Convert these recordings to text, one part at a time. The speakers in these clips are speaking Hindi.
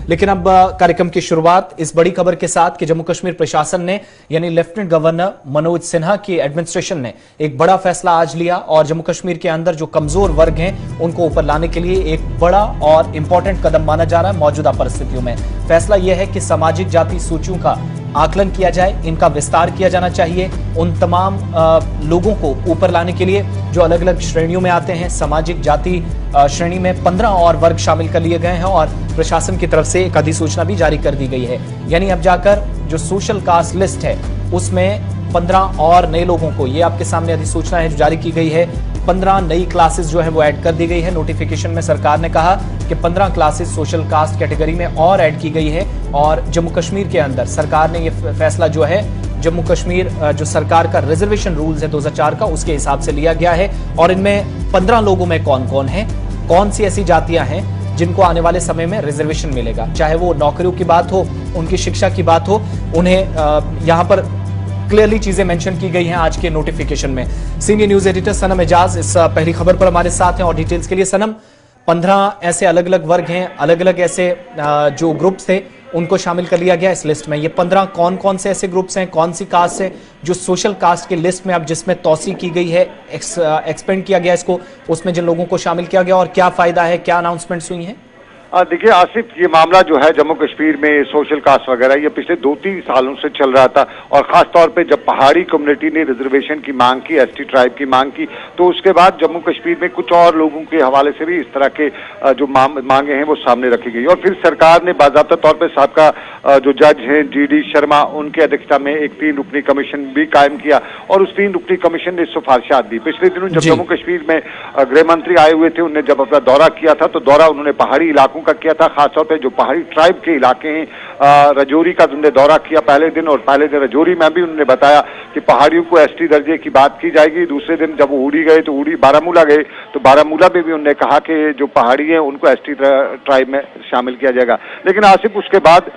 लेकिन अब कार्यक्रम की शुरुआत इस बड़ी खबर के साथ कि जम्मू कश्मीर प्रशासन ने यानी लेफ्टिनेंट गवर्नर मनोज सिन्हा की एडमिनिस्ट्रेशन ने एक बड़ा फैसला आज लिया और जम्मू कश्मीर के अंदर जो कमजोर वर्ग हैं उनको ऊपर लाने के लिए एक बड़ा और इंपॉर्टेंट कदम माना जा रहा है। मौजूदा परिस्थितियों में फैसला यह है कि सामाजिक जाति सूचियों का आकलन किया जाए, इनका विस्तार किया जाना चाहिए उन तमाम लोगों को ऊपर लाने के लिए जो अलग अलग श्रेणियों में आते हैं। सामाजिक जाति श्रेणी में 15 और वर्ग शामिल कर लिए गए हैं और प्रशासन की तरफ से एक अधिसूचना भी जारी कर दी गई है। यानी अब जाकर जो सोशल कास्ट लिस्ट है उसमें 15 और नए लोगों को, ये आपके सामने अधिसूचना है जो जारी की गई है, 15 नई क्लासेस जो है वो ऐड कर दी गई है। नोटिफिकेशन में सरकार ने कहा कि 15 क्लासेस सोशल कास्ट कैटेगरी में और ऐड की गई है और जम्मू कश्मीर के अंदर सरकार ने यह फैसला जो है जम्मू कश्मीर जो सरकार का रिजर्वेशन रूल्स है 2004 का उसके हिसाब से लिया गया है। और इनमें 15 लोगों में कौन कौन है, कौन सी ऐसी जातियां हैं जिनको आने वाले समय में रिजर्वेशन मिलेगा, चाहे वो नौकरियों की बात हो, उनकी शिक्षा की बात हो, उन्हें यहां पर क्लियरली चीजें मेंशन की गई हैं आज के नोटिफिकेशन में। सीनियर न्यूज एडिटर सनम एजाज इस पहली खबर पर हमारे साथ हैं और डिटेल्स के लिए सनम, 15 ऐसे अलग अलग वर्ग हैं, अलग अलग ऐसे जो ग्रुप्स थे उनको शामिल कर लिया गया इस लिस्ट में। ये 15 कौन कौन से ऐसे ग्रुप्स हैं, कौन सी कास्ट है जो सोशल कास्ट की लिस्ट में अब जिसमें तौसी की गई है, एक्सपेंड किया गया इसको, उसमें जिन लोगों को शामिल किया गया और क्या फायदा है, क्या अनाउंसमेंट्स हुई हैं? देखिए आसिफ, ये मामला जो है जम्मू कश्मीर में सोशल कास्ट वगैरह ये पिछले 2-3 सालों से चल रहा था और खास तौर पे जब पहाड़ी कम्युनिटी ने रिजर्वेशन की मांग की, एसटी ट्राइब की मांग की, तो उसके बाद जम्मू कश्मीर में कुछ और लोगों के हवाले से भी इस तरह के जो मांगे हैं वो सामने रखी गई और फिर सरकार ने बाकायदा तौर पर साबका जो जज हैं GD शर्मा उनकी अध्यक्षता में एक 3 रुकनी कमीशन भी कायम किया और उस 3 रुकनी कमीशन ने सिफारिशात दी। पिछले दिनों जब जम्मू कश्मीर में गृह मंत्री आए हुए थे, उन्होंने जब अपना दौरा किया था तो दौरा उन्होंने पहाड़ी इलाकों का किया था, खासतौर पे जो पहाड़ी ट्राइब के इलाके हैं, रजौरी का उन्होंने दौरा किया पहले दिन और पहले दिन रजौरी में भी उन्होंने बताया कि पहाड़ियों को ST दर्जे की बात की जाएगी। दूसरे दिन जब वो उड़ी गए तो बारामूला गए तो बारामूला में भी उन्होंने कहा कि जो पहाड़ी है उनको ST ट्राइब में शामिल किया जाएगा। लेकिन आसिफ, उसके बाद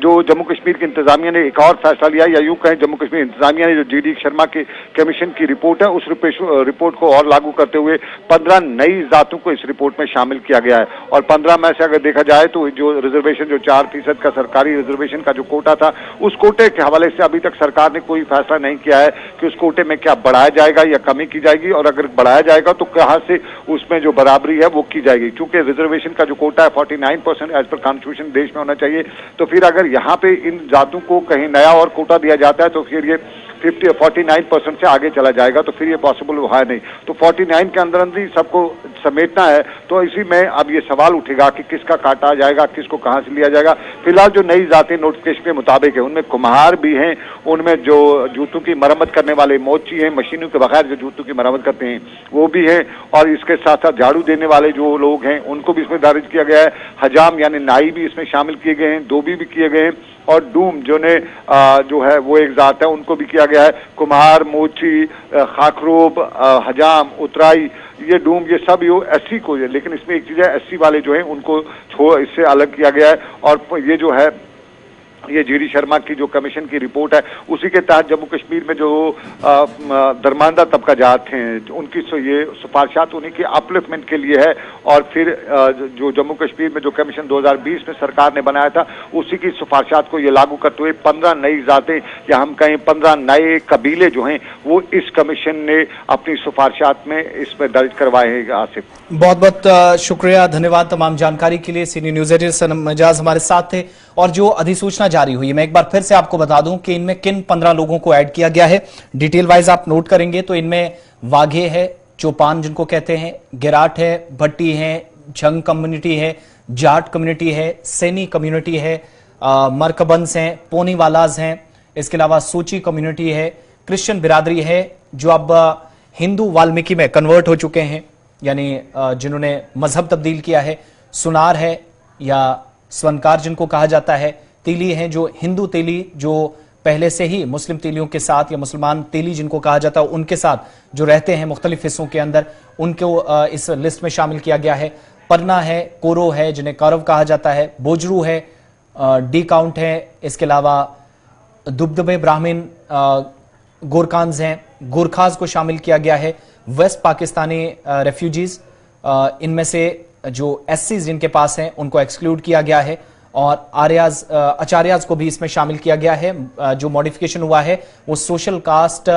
जो जम्मू कश्मीर की इंतजामिया ने एक और फैसला लिया, या यूं कहें जम्मू कश्मीर इंतजामिया ने जो GD शर्मा के कमीशन की रिपोर्ट है उस रिपोर्ट को और लागू करते हुए 15 नई जातों को इस रिपोर्ट में शामिल किया गया है और 15 में से अगर देखा जाए तो जो रिजर्वेशन जो 4% का सरकारी रिजर्वेशन का जो कोटा था उस कोटे के हवाले से अभी तक सरकार ने कोई फैसला नहीं किया है कि उस कोटे में क्या बढ़ाया जाएगा या कमी की जाएगी और अगर बढ़ाया जाएगा तो कहां से उसमें जो बराबरी है वो की जाएगी। क्योंकि रिजर्वेशन का जो कोटा है 49% एज पर कॉन्स्टिट्यूशन देश में होना चाहिए, तो फिर अगर यहाँ पे इन जातों को कहीं नया और कोटा दिया जाता है तो फिर ये 49% से आगे चला जाएगा, तो फिर ये पॉसिबल है नहीं। तो 49 के अंदर अंदर ही सबको समेटना है, तो इसी में अब ये सवाल उठेगा कि किसका काटा जाएगा, किसको कहां से लिया जाएगा। फिलहाल जो नई जातें नोटिफिकेशन के मुताबिक है उनमें कुम्हार भी हैं, उनमें जो जूतों की मरम्मत करने वाले मोची हैं, मशीनों के बगैर जो जूतों की मरम्मत करते हैं वो भी हैं और इसके साथ साथ झाड़ू देने वाले जो लोग हैं उनको भी इसमें दर्ज किया गया है। हजाम यानी नाई भी इसमें शामिल किए गए हैं, धोबी भी किए गए हैं और डूम जो है वो एक जात है उनको भी किया गया है। कुम्हार, मोची, खाखरोब, हजाम, उतराई, ये डूम, ये सब यो SC को है, लेकिन इसमें एक चीज है SC वाले जो हैं उनको इससे अलग किया गया है और ये जो है ये GD शर्मा की जो कमीशन की रिपोर्ट है उसी के तहत जम्मू कश्मीर में जो दरमांदा तबका जात हैं उनकी ये सिफारिशात उन्हीं की अपलिफ्टमेंट के लिए है और फिर जो जम्मू कश्मीर में जो कमीशन 2020 में सरकार ने बनाया था उसी की सिफारिशात को ये लागू करते हुए 15 नई जातें या हम कहें 15 नए कबीले जो हैं वो इस कमीशन ने अपनी सिफारिशात में इसमें दर्ज करवाए हैं। आसिफ, बहुत बहुत शुक्रिया, धन्यवाद तमाम जानकारी के लिए। सीनियर न्यूज एडिटर सनम एजाज हमारे साथ थे और जो अधिसूचना जारी हुई है मैं एक बार फिर से आपको बता दूं कि इनमें किन 15 लोगों को ऐड किया गया है। डिटेल वाइज आप नोट करेंगे तो इनमें वाघे है, चौपान जिनको कहते हैं, गिराट है, भट्टी है, झंग कम्युनिटी है, जाट कम्युनिटी है, सैनी कम्युनिटी है, मरकबंस हैं, पोनीवालाज हैं, इसके अलावा सूची कम्युनिटी है, क्रिश्चियन बिरादरी है जो अब हिंदू वाल्मीकि में कन्वर्ट हो चुके हैं यानी जिन्होंने मजहब तब्दील किया है, सुनार है या स्वनकार जिनको कहा जाता है, तेली हैं जो हिंदू तेली जो पहले से ही मुस्लिम तेलियों के साथ या मुसलमान तेली जिनको कहा जाता है उनके साथ जो रहते हैं मुख्तलिफ हिस्सों के अंदर, उनको इस लिस्ट में शामिल किया गया है। परना है, कोरो है जिन्हें कौरव कहा जाता है, बोजरू है, डी काउंट है, इसके अलावा दुबदबे ब्राह्मण गोरकान्स हैं, गोरखाज को शामिल किया गया है, वेस्ट पाकिस्तानी रेफ्यूजीज, इनमें से जो SCs जिनके पास हैं उनको एक्सक्लूड किया गया है और आचार्याज को भी इसमें शामिल किया गया है। जो मॉडिफिकेशन हुआ है वो सोशल कास्ट,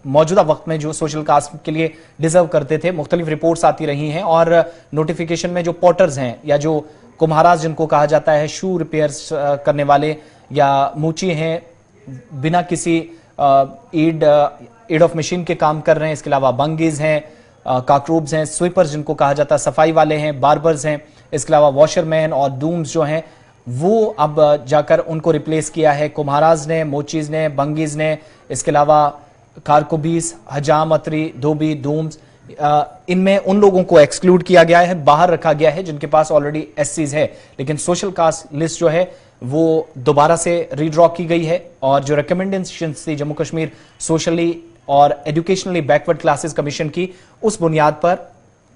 मौजूदा वक्त में जो सोशल कास्ट के लिए डिजर्व करते थे, मुख्तलिफ रिपोर्ट्स आती रही हैं और नोटिफिकेशन में जो पॉटर्स हैं या जो कुम्हाराज जिनको कहा जाता है, शू रिपेयर्स करने वाले या मूची हैं, बिना किसी एड ऑफ मशीन के काम कर रहे हैं, इसके अलावा बंगीज हैं, काकरूब्स हैं, स्वीपर्स जिनको कहा जाता है, सफाई वाले हैं, बार्बर्स हैं, इसके अलावा वॉशरमैन और डूम्स जो हैं वो अब जाकर उनको रिप्लेस किया है कुम्हाराज ने, मोचीज ने, बंगीज ने, इसके अलावा कारकोबीस, हजाम, अतरी, धोबी, डूम्स। इनमें उन लोगों को एक्सक्लूड किया गया है, बाहर रखा गया है जिनके पास ऑलरेडी एससीज है, लेकिन सोशल कास्ट लिस्ट जो है वो दोबारा से रीड्रॉ की गई है। और जो रिकमेंडेशन थी जम्मू कश्मीर सोशली और एजुकेशनली बैकवर्ड क्लासेस कमीशन की, उस बुनियाद पर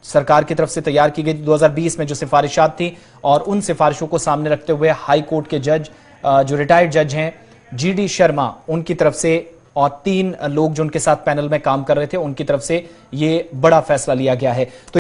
सरकार की तरफ से तैयार की गई 2020 में जो सिफारिशात थी, और उन सिफारिशों को सामने रखते हुए हाई कोर्ट के जज, जो रिटायर्ड जज हैं जीडी शर्मा, उनकी तरफ से और 3 लोग जो उनके साथ पैनल में काम कर रहे थे, उनकी तरफ से ये बड़ा फैसला लिया गया है। तो